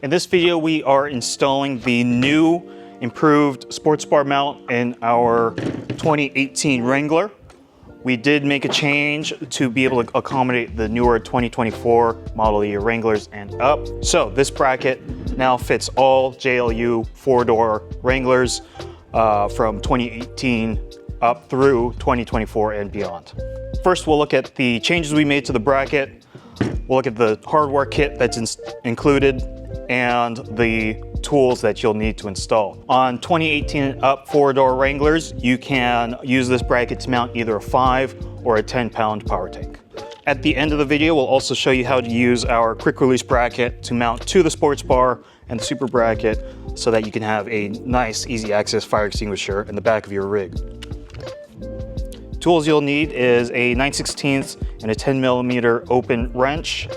In this video, we are installing the new improved sports bar mount in our 2018 Wrangler. We did make a change to be able to accommodate the newer 2024 model year Wranglers and up. So this bracket now fits all JLU 4-door Wranglers from 2018 up through 2024 and beyond. First, we'll look at the changes we made to the bracket. We'll look at the hardware kit that's included and the tools that you'll need to install. On 2018 and up 4-door Wranglers, you can use this bracket to mount either a 5 or a 10-pound power tank. At the end of the video, we'll also show you how to use our quick release bracket to mount to the sports bar and the super bracket so that you can have a nice, easy access fire extinguisher in the back of your rig. Tools you'll need is a 9/16 and a 10mm open wrench.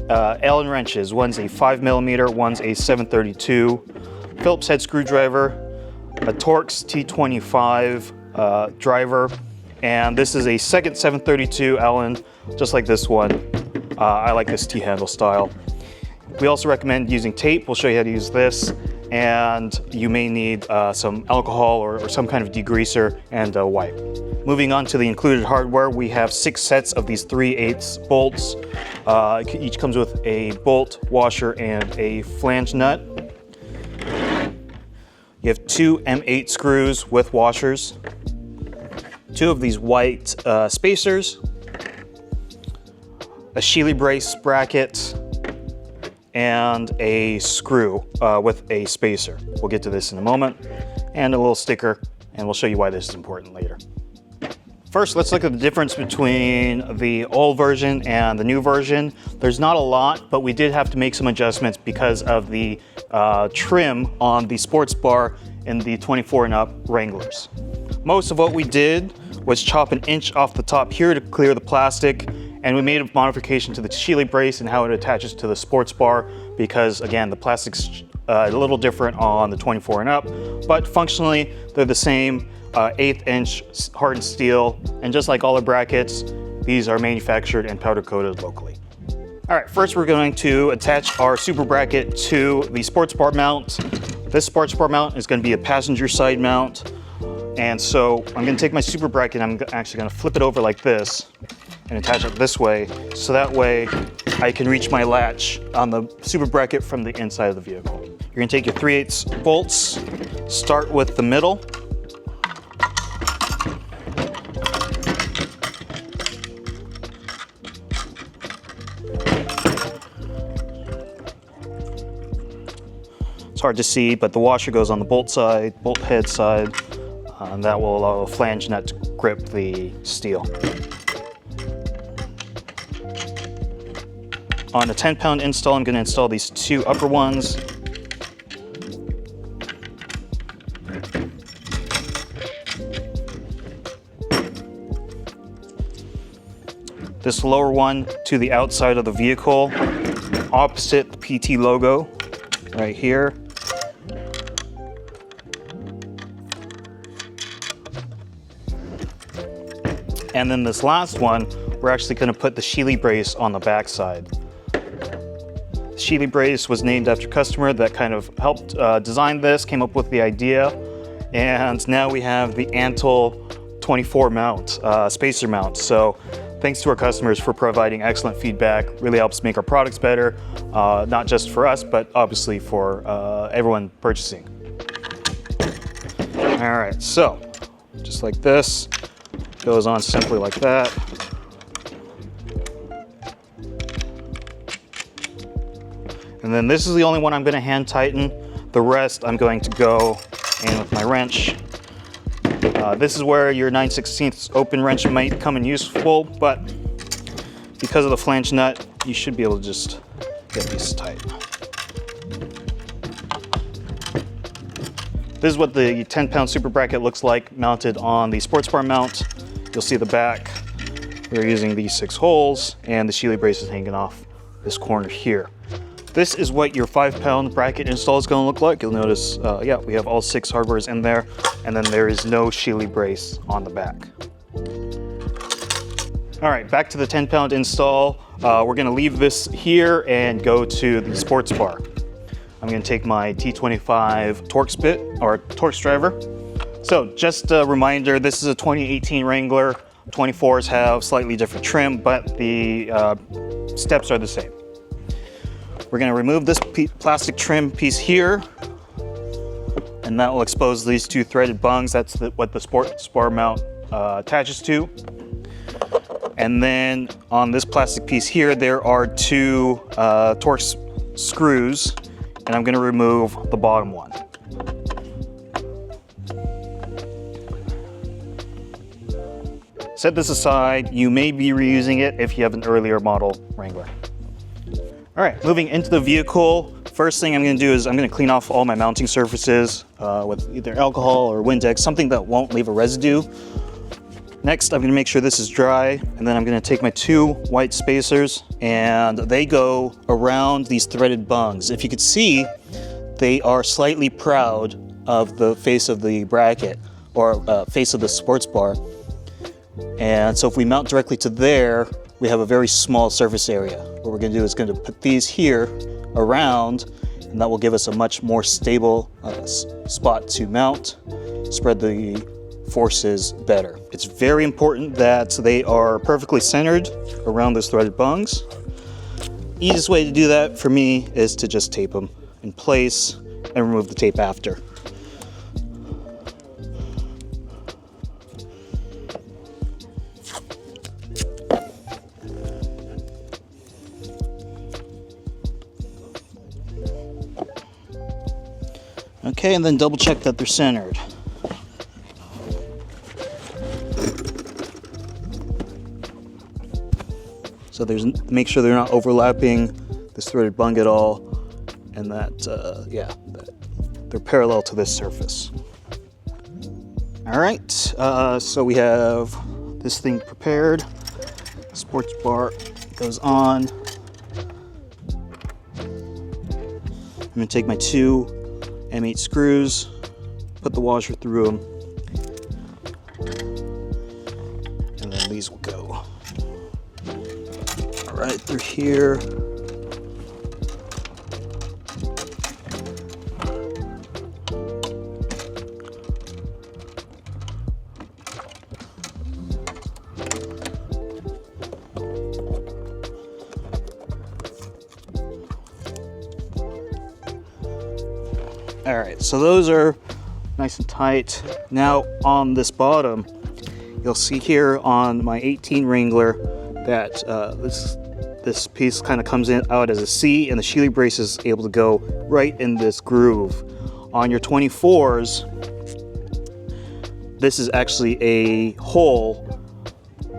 Allen wrenches, one's a 5mm, one's a 732, Phillips head screwdriver, a Torx T25 driver, and this is a second 732 Allen, just like this one. I like this T-handle style. We also recommend using tape. We'll show you how to use this, and you may need some alcohol or some kind of degreaser and a wipe. Moving on to the included hardware, we have 6 sets of these 3/8 bolts. Each comes with a bolt, washer, and a flange nut. You have 2 M8 screws with washers, 2 of these white spacers, a Sheely brace bracket, and a screw with a spacer. We'll get to this in a moment, and a little sticker, and we'll show you why this is important later. First, let's look at the difference between the old version and the new version. There's not a lot, but we did have to make some adjustments because of the trim on the sports bar in the 24 and up Wranglers. Most of what we did was chop an inch off the top here to clear the plastic, and we made a modification to the Sheely brace and how it attaches to the sports bar because, again, the plastic's a little different on the 24 and up, but functionally they're the same. 1/8 inch hardened steel, and just like all the brackets, these are manufactured and powder coated locally. All right, first we're going to attach our super bracket to the sports bar mount. This sports bar mount is going to be a passenger side mount, and so I'm going to take my super bracket and I'm actually going to flip it over like this and attach it this way, so that way I can reach my latch on the super bracket from the inside of the vehicle. You're going to take your 3/8 bolts, start with the middle, hard to see, but the washer goes on the bolt head side, and that will allow a flange nut to grip the steel. On a 10-pound install, I'm going to install these 2 upper ones. This lower one to the outside of the vehicle, opposite the PT logo, right here. And then this last one, we're actually going to put the Sheely brace on the back side. The Sheely brace was named after a customer that kind of helped design this, came up with the idea, and now we have the Antle 24 mount, spacer mount. So thanks to our customers for providing excellent feedback. Really helps make our products better, not just for us, but obviously for everyone purchasing. All right, so just like this. Goes on simply like that. And then this is the only one I'm going to hand tighten. The rest I'm going to go in with my wrench. This is where your 9/16 open wrench might come in useful, but because of the flange nut, you should be able to just get these tight. This is what the 10-pound super bracket looks like mounted on the sports bar mount. You'll see the back. We're using these 6 holes, and the Sheely brace is hanging off this corner here. This is what your 5-pound bracket install is going to look like. You'll notice, yeah, we have all 6 hardwares in there, and then there is no Sheely brace on the back. All right, back to the 10-pound install. We're going to leave this here and go to the sports bar. I'm going to take my T25 Torx bit or Torx driver. So just a reminder, this is a 2018 Wrangler. 24s have slightly different trim, but the steps are the same. We're going to remove this plastic trim piece here, and that will expose these two threaded bungs. That's what the sports bar mount attaches to. And then on this plastic piece here, there are two Torx screws, and I'm going to remove the bottom one. Set this aside. You may be reusing it if you have an earlier model Wrangler. All right, moving into the vehicle. First thing I'm going to do is I'm going to clean off all my mounting surfaces with either alcohol or Windex, something that won't leave a residue. Next, I'm going to make sure this is dry, and then I'm going to take my two white spacers, and they go around these threaded bungs. If you could see, they are slightly proud of the face of the bracket, or face of the sports bar. And so if we mount directly to there, we have a very small surface area. What we're going to do is going to put these here around, and that will give us a much more stable spot to mount, spread the forces better. It's very important that they are perfectly centered around those threaded bungs. Easiest way to do that for me is to just tape them in place and remove the tape after. Okay, and then double check that they're centered. So make sure they're not overlapping this threaded bung at all, and that that they're parallel to this surface. All right, so we have this thing prepared. Sports bar goes on. I'm gonna take my two M8 screws, put the washer through them, and then these will go right through here. All right, so those are nice and tight. Now on this bottom, you'll see here on my 18 Wrangler that this piece kind of comes out as a C, and the Sheely brace is able to go right in this groove. On your 24s, this is actually a hole,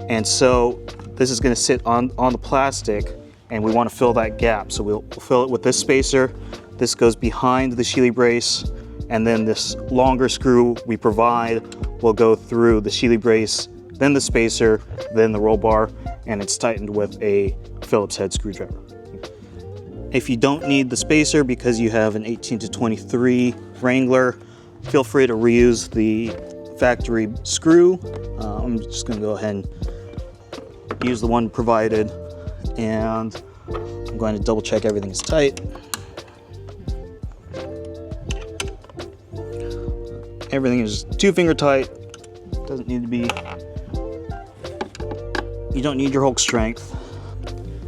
and so this is going to sit on the plastic, and we want to fill that gap. So we'll fill it with this spacer. This goes behind the Sheely brace, and then this longer screw we provide will go through the Sheely brace, then the spacer, then the roll bar, and it's tightened with a Phillips head screwdriver. If you don't need the spacer because you have an 18 to 23 Wrangler, feel free to reuse the factory screw. I'm just going to go ahead and use the one provided, and I'm going to double check everything is tight. Everything is 2-finger tight. Doesn't need to be. You don't need your Hulk strength.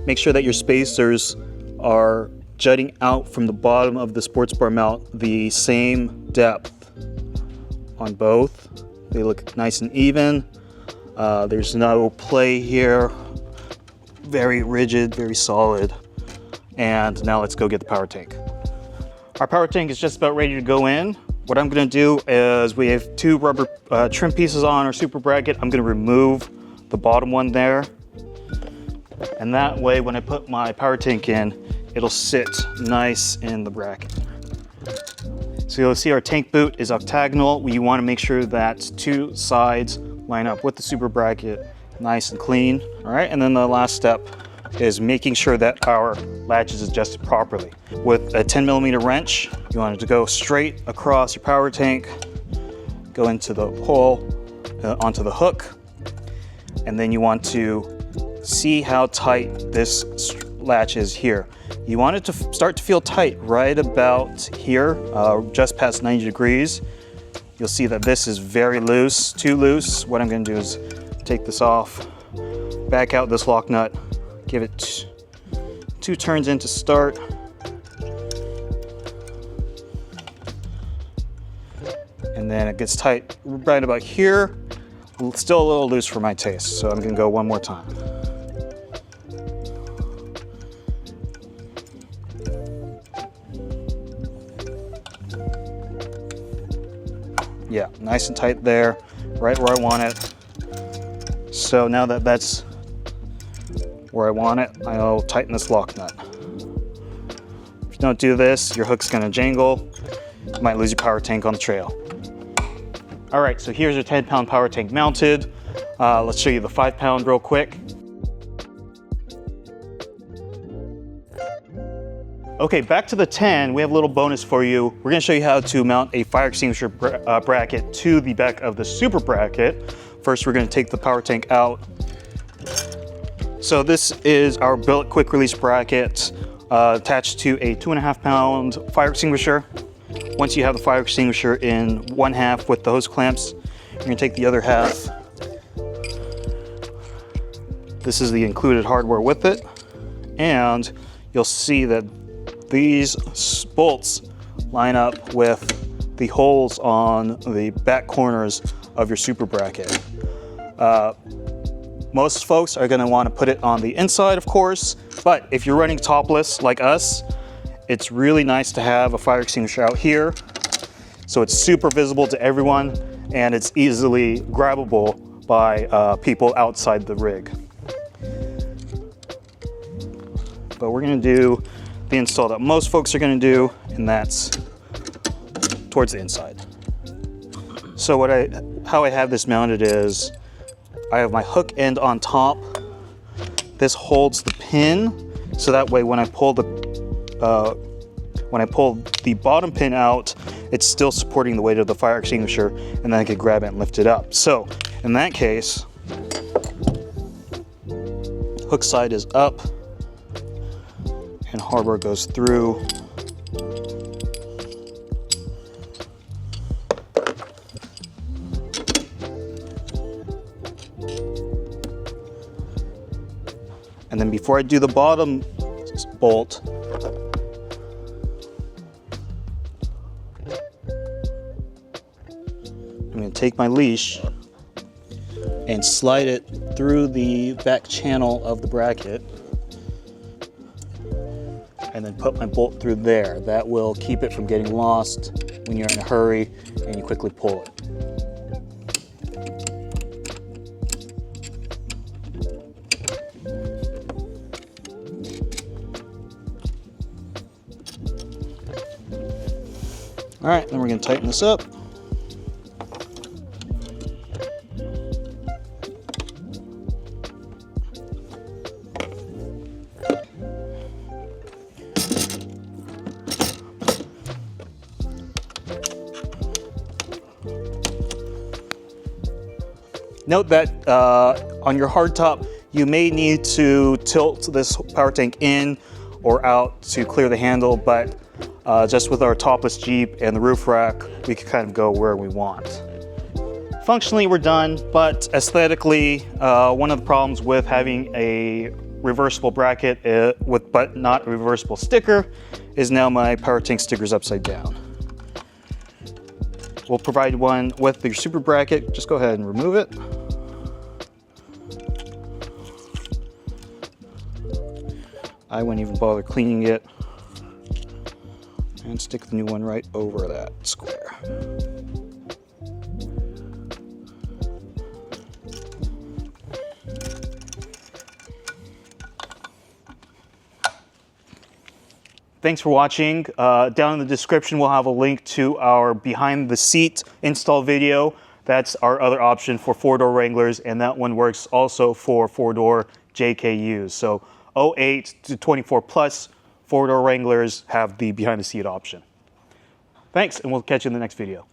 Make sure that your spacers are jutting out from the bottom of the sports bar mount the same depth on both. They look nice and even. There's no play here. Very rigid, very solid. And now let's go get the power tank. Our power tank is just about ready to go in. What I'm going to do is, we have two rubber trim pieces on our super bracket. I'm going to remove the bottom one there, and that way when I put my power tank in, it'll sit nice in the bracket. So you'll see our tank boot is octagonal. We want to make sure that two sides line up with the super bracket nice and clean. All right, and then the last step is making sure that our latch is adjusted properly. With a 10mm wrench, you want it to go straight across your power tank, go into the hole, onto the hook, and then you want to see how tight this latch is here. You want it to start to feel tight right about here, just past 90 degrees. You'll see that this is very loose, too loose. What I'm going to do is take this off, back out this lock nut, give it 2 turns in to start. And then it gets tight right about here. Still a little loose for my taste, so I'm going to go one more time. Yeah, nice and tight there, right where I want it. So now that that's where I want it, I'll tighten this lock nut. If you don't do this, your hook's gonna jangle. You might lose your power tank on the trail. All right, so here's your 10-pound power tank mounted. Let's show you the 5-pound real quick. Okay, back to the 10, we have a little bonus for you. We're gonna show you how to mount a fire extinguisher bracket to the back of the super bracket. First, we're gonna take the power tank out. So this is our billet quick release bracket attached to a 2.5-pound fire extinguisher. Once you have the fire extinguisher in 1/2 with the hose clamps, you're gonna take the other half. This is the included hardware with it. And you'll see that these bolts line up with the holes on the back corners of your super bracket. Most folks are going to want to put it on the inside, of course, but if you're running topless like us, it's really nice to have a fire extinguisher out here, so it's super visible to everyone and it's easily grabbable by people outside the rig. But we're going to do the install that most folks are going to do, and that's towards the inside. So how I have this mounted is I have my hook end on top. This holds the pin, so that way when I pull the bottom pin out, it's still supporting the weight of the fire extinguisher, and then I can grab it and lift it up. So in that case, hook side is up and hardware goes through. And then before I do the bottom bolt, I'm going to take my leash and slide it through the back channel of the bracket, and then put my bolt through there. That will keep it from getting lost when you're in a hurry and you quickly pull it. All right, then we're going to tighten this up. Note that on your hardtop, you may need to tilt this power tank in or out to clear the handle, but just with our topless Jeep and the roof rack, we can kind of go where we want. Functionally, we're done, but aesthetically, one of the problems with having a reversible bracket but not a reversible sticker is now my power tank sticker's upside down. We'll provide one with your super bracket. Just go ahead and remove it. I wouldn't even bother cleaning it. And stick the new one right over that square. Thanks for watching. Down in the description, we'll have a link to our behind the seat install video. That's our other option for 4-door Wranglers, and that one works also for 4-door JKUs. So 08 to 24 plus 4-door Wranglers have the behind the seat option. Thanks, and we'll catch you in the next video.